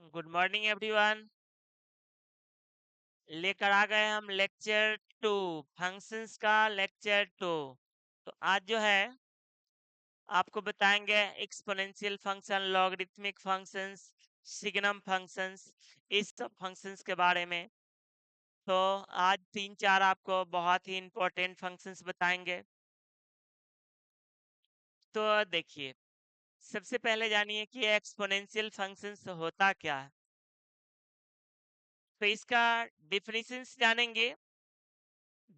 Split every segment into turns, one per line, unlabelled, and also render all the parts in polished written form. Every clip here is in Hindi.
Good morning everyone. लेकर आ गए हम लेक्चर 2, फंक्शंस का लेक्चर 2। तो आज जो है आपको बताएंगे exponential function, logarithmic functions, signum functions, इस सब फंक्शंस के बारे में। तो आज 3-4 आपको बहुत ही इंपॉर्टेंट फंक्शंस बताएंगे। तो देखिए, सबसे पहले जानिए कि एक्सपोनेंशियल फंक्शंस होता क्या है। तो इसका डिफिनीशंस जानेंगे।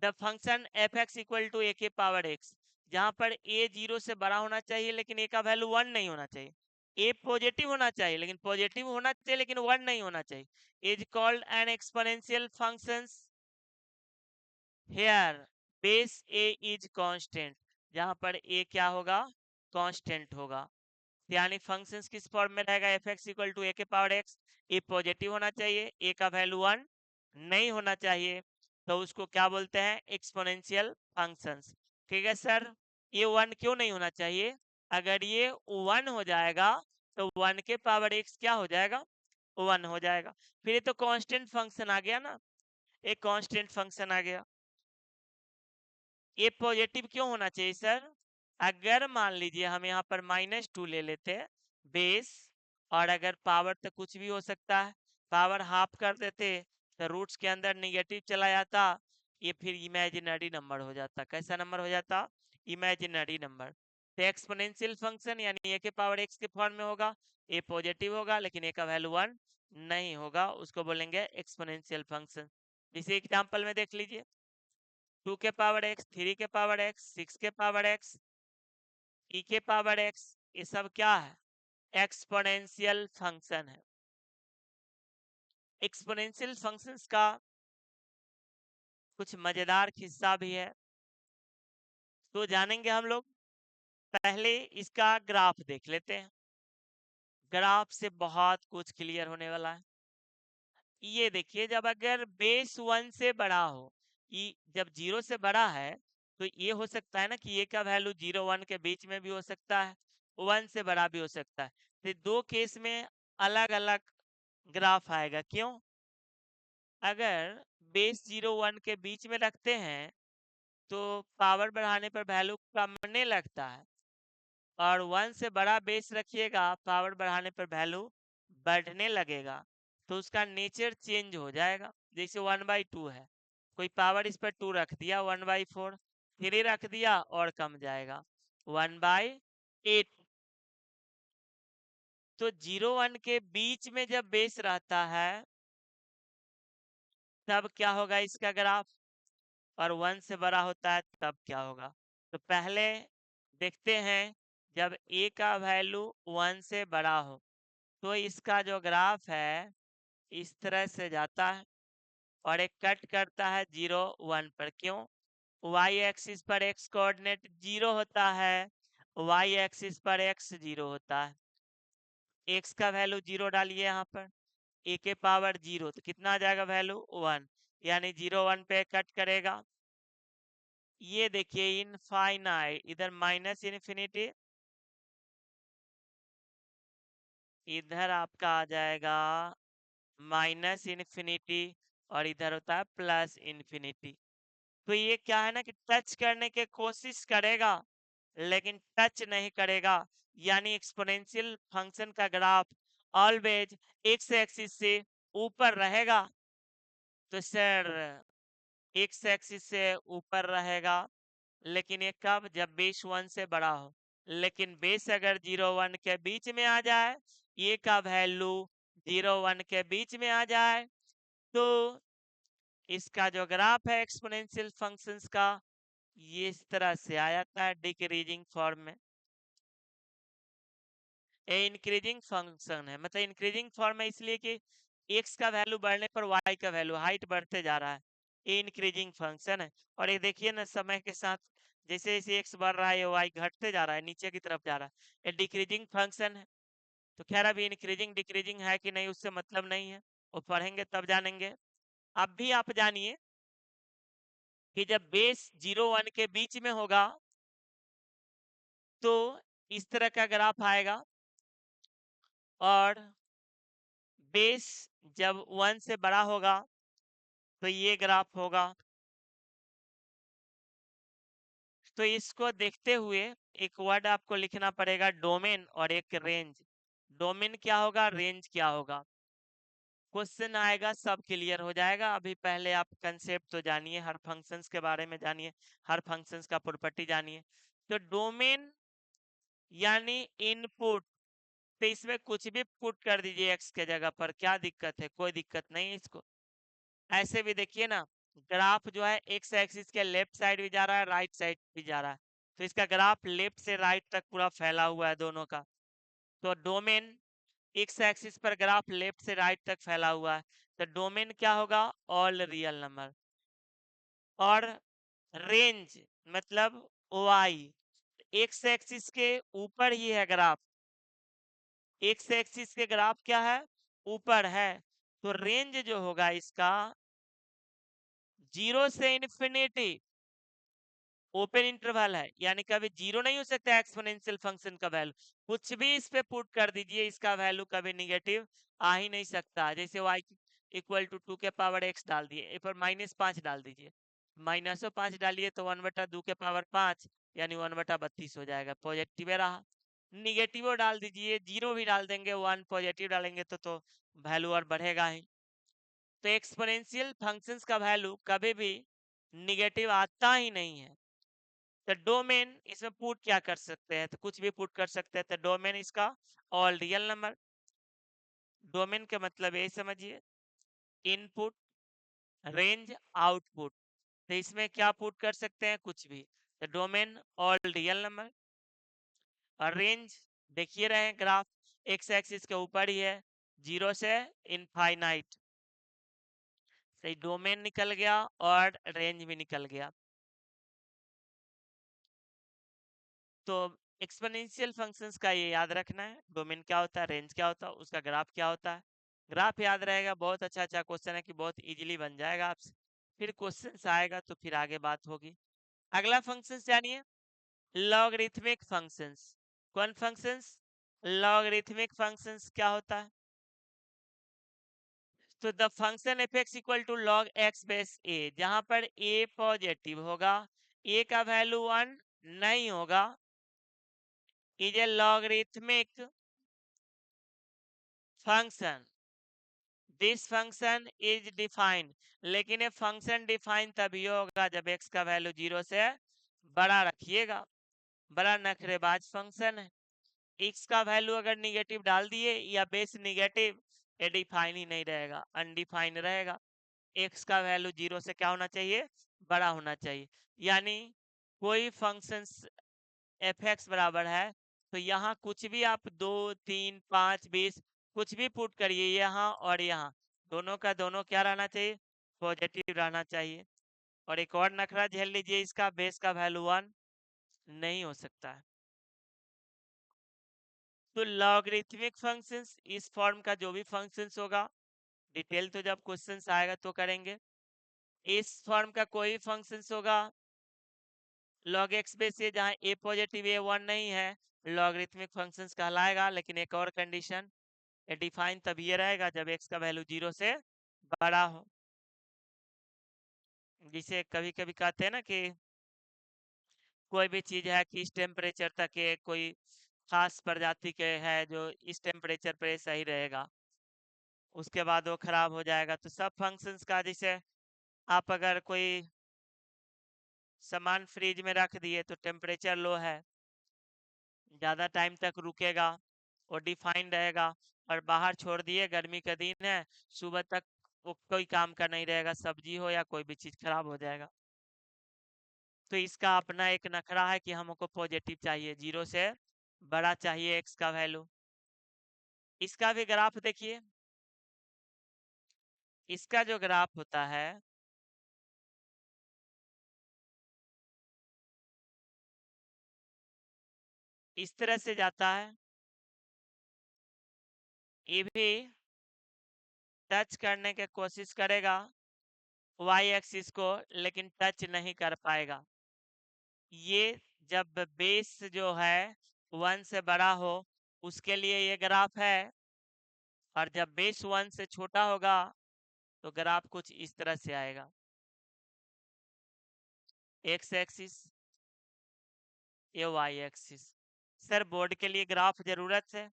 The function f x equal to a के पावर एक्स, जहां पर ए 0 से बड़ा होना चाहिए लेकिन ए का वैल्यू 1 नहीं होना चाहिए। ए पॉजिटिव होना चाहिए लेकिन पॉजिटिव होना चाहिए लेकिन 1 नहीं होना चाहिए। Is called an exponential functions here base A is constant, जहां पर ए क्या होगा, कांस्टेंट होगा। यानी फंक्शंस किस फॉर्म में रहेगा, F x equal to a के पावर एक्स, ए पॉजिटिव होना चाहिए, ए का वैल्यू 1 नहीं होना चाहिए, तो उसको क्या बोलते हैं, एक्सपोनेंशियल फंक्शंस। ठीक है सर, ये 1 क्यों नहीं होना चाहिए, अगर ये 1 हो जाएगा तो 1 के पावर एक्स क्या हो जाएगा, 1 हो जाएगा। फिर ये तो कांस्टेंट फंक्शन आ गया ना, एक कांस्टेंट फंक्शन आ गया। ये पॉजिटिव क्यों होना चाहिए सर, अगर मान लीजिए हम यहाँ पर -2 ले लेते बेस, और अगर पावर तो कुछ भी हो सकता है, पावर हाफ कर देते तो रूट्स के अंदर निगेटिव चला जाता, ये फिर इमेजिनरी नंबर हो जाता। कैसा नंबर हो जाता, इमेजिनरी नंबर। तो एक्सपोनेंशियल फंक्शन यानी ए के पावर एक्स के फॉर्म में होगा, ए पॉजिटिव होगा लेकिन ए का वैल्यू 1 नहीं होगा, उसको बोलेंगे एक्सपोनेंशियल फंक्शन। इसी एग्जाम्पल में देख लीजिए, 2 के पावर एक्स, 3 के पावर एक्स, 6 के पावर एक्स, ई के पावर एक्स, ये सब क्या है, एक्सपोनेंशियल फंक्शन है। एक्सपोनेंशियल फंक्शंस का कुछ मजेदार किस्सा भी है, तो जानेंगे हम लोग। पहले इसका ग्राफ देख लेते हैं, ग्राफ से बहुत कुछ क्लियर होने वाला है। ये देखिए, जब अगर बेस 1 से बड़ा हो, ये जब 0 से बड़ा है तो ये हो सकता है ना कि ये का वैल्यू 0-1 के बीच में भी हो सकता है, 1 से बड़ा भी हो सकता है। तो दो केस में अलग अलग ग्राफ आएगा। क्यों, अगर बेस 0-1 के बीच में रखते हैं तो पावर बढ़ाने पर वैल्यू कमने लगता है, और 1 से बड़ा बेस रखिएगा पावर बढ़ाने पर वैल्यू बढ़ने लगेगा, तो उसका नेचर चेंज हो जाएगा। जैसे 1/2 है, कोई पावर इस पर 2 रख दिया, 1/4, 3 रख दिया और कम जाएगा, 1/8। तो 0-1 के बीच में जब बेस रहता है तब क्या होगा इसका ग्राफ, और 1 से बड़ा होता है तब क्या होगा। तो पहले देखते हैं, जब ए का वैल्यू 1 से बड़ा हो तो इसका जो ग्राफ है इस तरह से जाता है और एक कट करता है 0-1 पर। क्यों, वाई एक्सिस पर एक्स कोऑर्डिनेट 0 होता है, वाई एक्सिस पर एक्स 0 होता है। एक्स का वैल्यू 0 डालिए यहाँ पर, ए के पावर 0, तो कितना आ जाएगा वैल्यू 1, यानी 0-1 पे कट करेगा। ये देखिए इनफाइनाइट, इधर माइनस इन्फिनिटी, इधर आपका आ जाएगा माइनस इन्फिनिटी, और इधर होता है प्लस इन्फिनिटी। तो ये क्या है ना कि टच करने की कोशिश करेगा लेकिन टच नहीं करेगा, यानी एक्सपोनेंशियल फंक्शन का ग्राफ ऑलवेज एक्स एक्सिस से ऊपर रहेगा। तो सर एक्स एक्सिस से ऊपर रहेगा, लेकिन ये कब, जब बेस 1 से बड़ा हो। लेकिन बेस अगर 0-1 के बीच में आ जाए, ये का वैल्यू 0-1 के बीच में आ जाए, तो इसका जो ग्राफ है एक्सपोनेंशियल फंक्शंस का, ये इस तरह से आ जाता है डिक्रीजिंग फॉर्म में। ये इंक्रीजिंग फंक्शन है, मतलब इंक्रीजिंग फॉर्म है इसलिए कि एक्स का वैल्यू बढ़ने पर वाई का वैल्यू हाइट बढ़ते जा रहा है, ये इंक्रीजिंग फंक्शन है। और ये देखिए ना, समय के साथ जैसे जैसे एक्स बढ़ रहा है ये वाई घटते जा रहा है, नीचे की तरफ जा रहा है, ये डिक्रीजिंग फंक्शन है। तो खैर अभी इंक्रीजिंग डिक्रीजिंग है कि नहीं उससे मतलब नहीं है, वो पढ़ेंगे तब जानेंगे। अब भी आप जानिए कि जब बेस 0-1 के बीच में होगा तो इस तरह का ग्राफ आएगा, और बेस जब 1 से बड़ा होगा तो ये ग्राफ होगा। तो इसको देखते हुए एक वर्ड आपको लिखना पड़ेगा डोमेन और एक रेंज। डोमेन क्या होगा, रेंज क्या होगा, क्वेश्चन आएगा सब क्लियर हो जाएगा। अभी पहले आप कंसेप्ट तो जानिए, हर फंक्शंस के बारे में जानिए, हर फंक्शंस का प्रॉपर्टी जानिए। तो डोमेन यानी इनपुट, तो इसमें कुछ भी पुट कर दीजिए एक्स के जगह पर, क्या दिक्कत है, कोई दिक्कत नहीं है इसको। ऐसे भी देखिए ना, ग्राफ जो है एक्स एक्सिस के लेफ्ट साइड भी जा रहा है, राइट साइड भी जा रहा है, तो इसका ग्राफ लेफ्ट से राइट तक पूरा फैला हुआ है दोनों का। तो डोमेन एक्स एक्सिस पर ग्राफ लेफ्ट से राइट तक फैला हुआ है, तो डोमेन क्या होगा, ऑल रियल नंबर। और रेंज मतलब वाई, एक्स एक्सिस के ऊपर ही है ग्राफ, एक्स एक्सिस के ग्राफ क्या है, ऊपर है, तो रेंज जो होगा इसका 0 से इन्फिनिटी ओपन इंटरवल है, यानी कभी जीरो नहीं हो सकता एक्सपोनेंशियल फंक्शन का वैल्यू। कुछ भी इस पे पुट कर दीजिए, इसका वैल्यू कभी निगेटिव आ ही नहीं सकता। जैसे y इक्वल टू 2 के पावर x डाल दिए, एक पर -5 डाल दीजिए, -5 डालिए तो 1/2 के पावर 5 यानी 1/32 हो जाएगा, पॉजिटिव रहा। निगेटिव डाल दीजिए, जीरो भी डाल देंगे, 1 पॉजिटिव डालेंगे तो वैल्यू और बढ़ेगा ही। तो एक्सपोनेंशियल फंक्शंस का वैल्यू कभी भी निगेटिव आता ही नहीं है। तो डोमेन इसमें पुट क्या कर सकते हैं, तो कुछ भी पुट कर सकते हैं, तो डोमेन इसका ऑल रियल नंबर। डोमेन का मतलब ये समझिए, इनपुट, रेंज, आउटपुट, तो इसमें क्या पुट कर सकते हैं, कुछ भी। तो डोमेन ऑल रियल नंबर, और रेंज देखिए रहे हैं ग्राफ एक्स एक्सिस के ऊपर ही है, 0 से इनफाइनाइट। सही, डोमेन निकल गया और रेंज भी निकल गया। तो एक्सपोनेंशियल फंक्शंस का ये याद रखना है, डोमेन क्या होता है, रेंज क्या होता है, उसका ग्राफ क्या होता है। ग्राफ याद रहेगा, बहुत अच्छा अच्छा क्वेश्चन है कि बहुत इजीली बन जाएगा आपसे। फिर क्वेश्चन आएगा तो फिर आगे बात होगी। अगला फंक्शन जानिए, लॉगरिथमिक फंक्शंस। कौन फंक्शंस, लॉगरिथमिक फंक्शंस क्या होता है, तो the function f x equal to log x base a, जहां पर ए पॉजिटिव होगा, ए का वैल्यू 1 नहीं होगा, is a logarithmic function, this function is defined. लेकिन ये फंक्शन डिफाइन तभी होगा जब एक्स का वैल्यू 0 से बड़ा रखिएगा, बड़ा नखरेबाज फंक्शन है। एक्स का वैल्यू अगर निगेटिव डाल दिए या बेस निगेटिव, ये डिफाइन ही नहीं रहेगा, अनडिफाइंड रहेगा। एक्स का वैल्यू 0 से क्या होना चाहिए, बड़ा होना चाहिए। यानी कोई फंक्शन एफ एक्स बराबर है, तो यहाँ कुछ भी आप 2 3 5 20 कुछ भी पुट करिए, यहाँ और यहाँ दोनों का दोनों क्या रहना चाहिए, पॉजिटिव रहना चाहिए। और एक और नखरा झेल लीजिए, इसका बेस का वैल्यू 1 नहीं हो सकता है। तो लॉगरिथमिक फंक्शंस, इस फॉर्म का जो भी फंक्शंस होगा, डिटेल तो जब क्वेश्चंस आएगा तो करेंगे। इस फॉर्म का कोई भी फंक्शंस होगा लॉग एक्स बेस से, जहाँ ए पॉजिटिव ए 1 नहीं है, लॉगरिथमिक फंक्शंस कहलाएगा। लेकिन एक और कंडीशन, ये डिफाइन तभी ये रहेगा जब एक्स का वैल्यू 0 से बड़ा हो। जिसे कभी कभी कहते हैं ना कि कोई भी चीज है कि इस टेम्परेचर तक के कोई खास प्रजाति के है जो इस टेम्परेचर पे सही रहेगा, उसके बाद वो खराब हो जाएगा। तो सब फंक्शंस का, जैसे आप अगर कोई सामान फ्रिज में रख दिए तो टेम्परेचर लो है, ज्यादा टाइम तक रुकेगा, वो डिफाइन रहेगा। और बाहर छोड़ दिए, गर्मी का दिन है, सुबह तक वो कोई काम का नहीं रहेगा, सब्जी हो या कोई भी चीज खराब हो जाएगा। तो इसका अपना एक नखरा है कि हमको पॉजिटिव चाहिए, 0 से बड़ा चाहिए एक्स का वैल्यू। इसका भी ग्राफ देखिए, इसका जो ग्राफ होता है इस तरह से जाता है, ये भी टच करने की कोशिश करेगा वाई एक्सिस को, लेकिन टच नहीं कर पाएगा। ये जब बेस जो है 1 से बड़ा हो, उसके लिए ये ग्राफ है। और जब बेस 1 से छोटा होगा तो ग्राफ कुछ इस तरह से आएगा, एक्स एक्सिस, ये वाई एक्सिस। सर बोर्ड के लिए ग्राफ जरूरत है?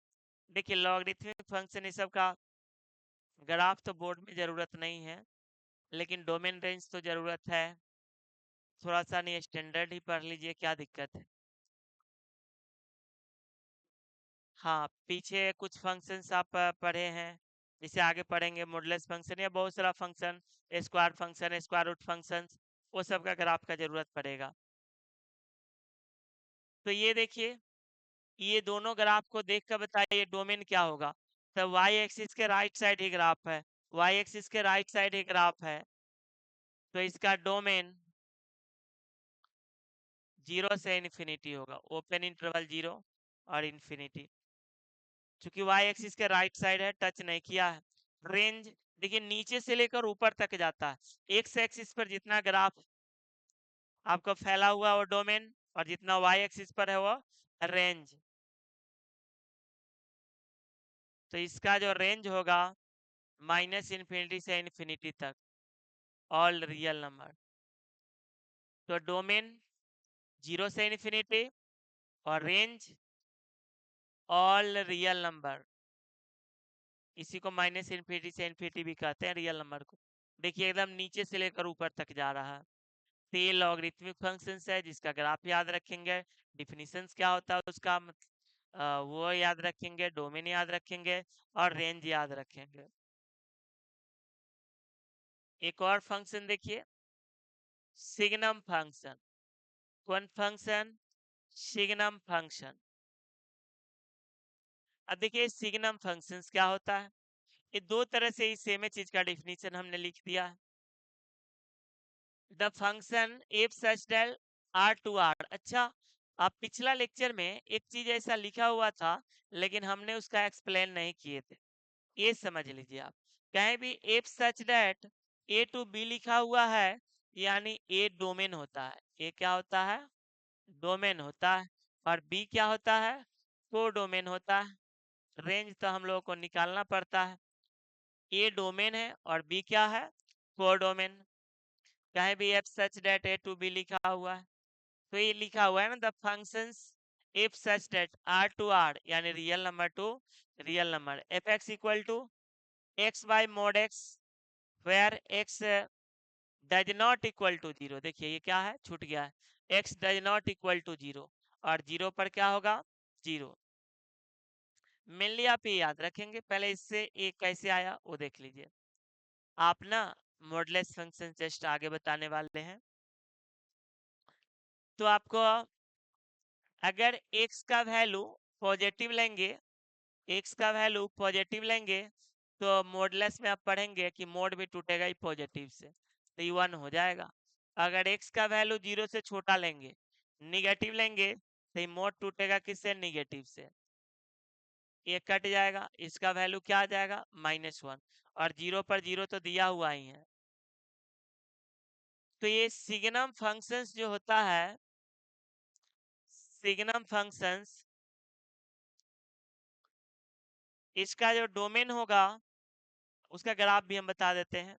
देखिए लॉगरिथमिक फंक्शन ये सब का ग्राफ तो बोर्ड में जरूरत नहीं है, लेकिन डोमेन रेंज तो जरूरत है। थोड़ा सा नहीं स्टैंडर्ड ही पढ़ लीजिए, क्या दिक्कत है। हाँ, पीछे कुछ फंक्शंस आप पढ़े हैं, जिसे आगे पढ़ेंगे, मॉडुलस फंक्शन या बहुत सारा function, square function, square root function, वो सब का ग्राफ का जरूरत पड़ेगा। तो ये देखिए, ये दोनों ग्राफ को देख कर बताइए डोमेन क्या होगा। तो वाई एक्सिस के राइट साइड ही ग्राफ है, वाई एक्सिस के राइट साइड ही ग्राफ है, तो इसका डोमेन 0 से इन्फिनिटी होगा, ओपन इंटरवल 0 और इन्फिनिटी। चूंकि वाई एक्सिस के राइट साइड है, टच नहीं किया है। रेंज देखिए नीचे से लेकर ऊपर तक जाता है, एक्स एक्सिस पर जितना ग्राफ आपको फैला हुआ वो डोमेन, और जितना वाई एक्सिस पर है वो रेंज। तो इसका जो रेंज होगा माइनस इन्फिनिटी से इन्फिनिटी तक, ऑल रियल नंबर। तो डोमेन 0 से इन्फिनिटी और रेंज ऑल रियल नंबर, इसी को माइनस इन्फिनिटी से इन्फिनिटी भी कहते हैं रियल नंबर को। देखिए एकदम नीचे से लेकर ऊपर तक जा रहा है। तो ये लॉगरिथमिक फंक्शंस है जिसका ग्राफ याद रखेंगे, डिफिनीशंस क्या होता है उसका वो याद रखेंगे, डोमेन याद रखेंगे और रेंज याद रखेंगे। एक और फंक्शन देखिए, सिग्नम फंक्शन। कौन फंक्शन? Signum function. अब देखिए सिग्नम फंक्शंस क्या होता है, ये दो तरह से इस सेम चीज का डिफिनीशन हमने लिख दिया है। The function f such that R to R. अच्छा, आप पिछला लेक्चर में एक चीज ऐसा लिखा हुआ था लेकिन हमने उसका एक्सप्लेन नहीं किए थे, ये समझ लीजिए आप। कहीं भी f such that A to B लिखा हुआ है, यानी ए डोमेन होता है। ए क्या होता है? डोमेन होता है। और बी क्या होता है? को डोमेन होता है। रेंज तो हम लोगों को निकालना पड़ता है। ए डोमेन है और बी क्या है? को डोमेन। कहीं भी f such that a to B लिखा हुआ है, तो ये लिखा हुआ है ना, the functions if such that R to R, यानी real number to real number, f x equal to x by mod x, where x does not equal to 0। देखिए ये क्या है, छूट गया है, x does not equal to 0, और 0 पर क्या होगा? 0। मेनली आप ये याद रखेंगे, पहले इससे एक कैसे आया वो देख लीजिए। आप ना मॉडुलस फंक्शन जस्ट आगे बताने वाले हैं। तो आपको अगर x का वैल्यू पॉजिटिव लेंगे, x का वैल्यू पॉजिटिव लेंगे, तो मॉडुलस में आप पढ़ेंगे कि मोड भी टूटेगा ही पॉजिटिव से, तो ये 1 हो जाएगा। अगर x का वैल्यू 0 से छोटा लेंगे, निगेटिव लेंगे, तो ये मोड टूटेगा किससे? निगेटिव से। ये कट जाएगा, इसका वैल्यू क्या आ जाएगा? -1। और 0 पर 0 तो दिया हुआ ही है। तो ये सिग्नम फंक्शंस जो होता है, सिग्नम फंक्शंस, इसका जो डोमेन होगा उसका ग्राफ भी हम बता देते हैं।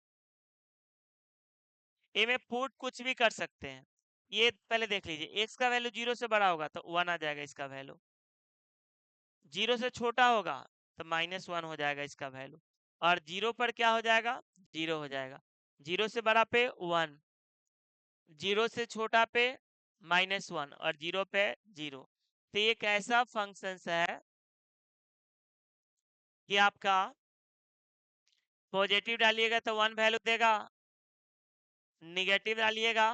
ए में पुट कुछ भी कर सकते हैं। ये पहले देख लीजिए, एक्स का वैल्यू 0 से बड़ा होगा तो 1 आ जाएगा इसका वैल्यू, 0 से छोटा होगा तो -1 हो जाएगा इसका वैल्यू, और 0 पर क्या हो जाएगा? 0 हो जाएगा। 0 से बड़ा पे 1, 0 से छोटा पे -1 और 0 पे 0। तो ये एक ऐसा फंक्शन है कि आपका पॉजिटिव डालिएगा तो 1 वैल्यू देगा, निगेटिव डालिएगा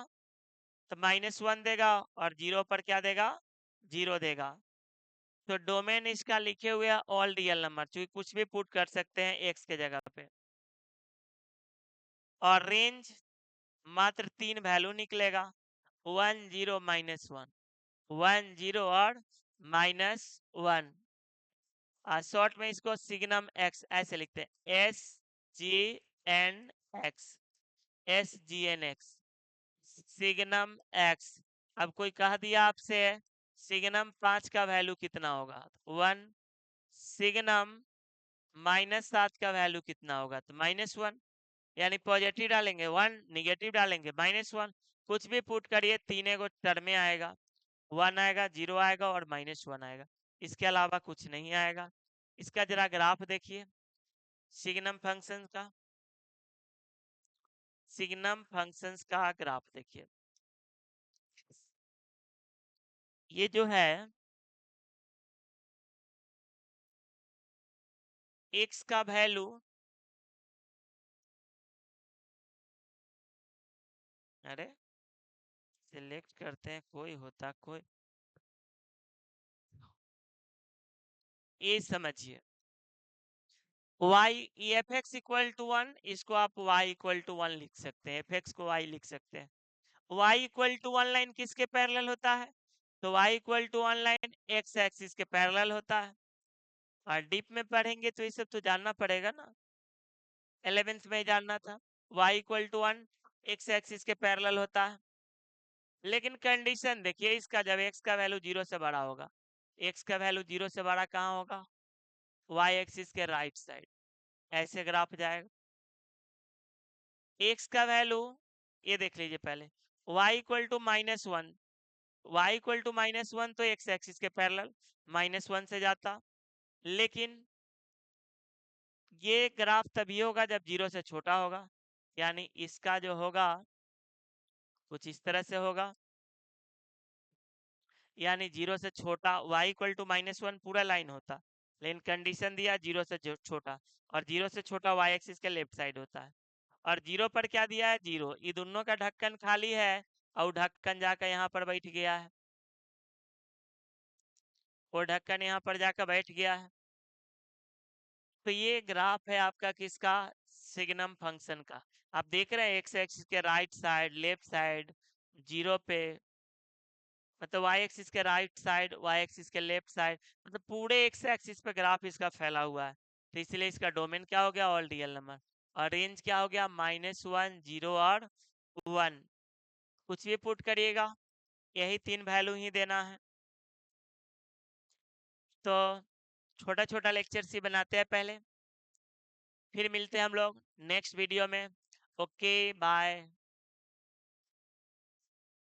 तो -1 देगा, और 0 पर क्या देगा? 0 देगा। तो डोमेन इसका लिखे हुए ऑल रियल नंबर, क्योंकि कुछ भी पुट कर सकते हैं एक्स के जगह पे। और रेंज मात्र 3 वैल्यू निकलेगा, 1 0 -1, 1 0 और -1। शॉर्ट में इसको सिग्नम एक्स ऐसे लिखते हैं, SGN X, SGN X, signum x. अब कोई कह दिया आपसे सिग्नम 5 का वैल्यू कितना होगा? 1। सिग्नम -7 का वैल्यू कितना होगा, तो -1, यानी पॉजिटिव डालेंगे 1, निगेटिव डालेंगे -1, कुछ भी पुट करिए तीन गो टर्म में आएगा, 1 आएगा, 0 आएगा और -1 आएगा, इसके अलावा कुछ नहीं आएगा। इसका जरा ग्राफ देखिए सिग्नम फंक्शन का, सिग्नम फंक्शंस का ग्राफ देखिए। ये जो है x का वैल्यू, अरे सिलेक्ट करते हैं, कोई होता कोई, ये समझिए y f x equal to 1, इसको आप y इक्वल टू 1 लिख सकते हैं, एफ एक्स को y लिख सकते हैं। y इक्वल टू 1 लाइन किसके पैरेलल होता है, तो y equal to 1 line x axis के पैरेलल होता है। और डीप में पढ़ेंगे तो ये सब तो जानना पड़ेगा ना, 11th में जानना था, y equal to 1 x axis के पैरेलल होता है। लेकिन कंडीशन देखिए इसका, जब x का वैल्यू 0 से बड़ा होगा, x का वैल्यू 0 से बड़ा कहाँ होगा, y एक्सिस के राइट साइड, ऐसे ग्राफ जाएगा। x का वैल्यू ये देख लीजिए पहले, y equal to -1, y equal to -1 तो x एक्सिस के पैरेलल -1 से जाता। लेकिन ये ग्राफ तभी होगा जब 0 से छोटा होगा, यानी इसका जो होगा कुछ इस तरह से होगा, यानी 0 से छोटा y इक्वल टू -1 पूरा लाइन होता, लेकिन कंडीशन दिया 0 से छोटा, और 0 से छोटा y एक्सिस के लेफ्ट साइड होता है। और 0 पर क्या दिया है, 0, ये दोनों का ढक्कन खाली है और ढक्कन जाकर यहाँ पर बैठ गया है, वो ढक्कन यहाँ पर जाकर बैठ गया है। तो ये ग्राफ है आपका किसका, सिग्नम फंक्शन का। आप देख रहे हैं एक्स एक्सिस के राइट साइड, लेफ्ट साइड 0 पे, मतलब वाई एक्सिस के राइट साइड, वाई एक्सिस के लेफ्ट साइड, मतलब पूरे एक्स एक्सिस पे ग्राफ इसका फैला हुआ है। तो इसलिए इसका डोमेन क्या हो गया, ऑल रियल नंबर, और रेंज क्या हो गया, -1, 0 और 1। कुछ भी पुट करिएगा, यही तीन वैल्यू ही देना है। तो छोटा छोटा लेक्चर सी बनाते हैं पहले, फिर मिलते हैं हम लोग नेक्स्ट वीडियो में। Okay bye.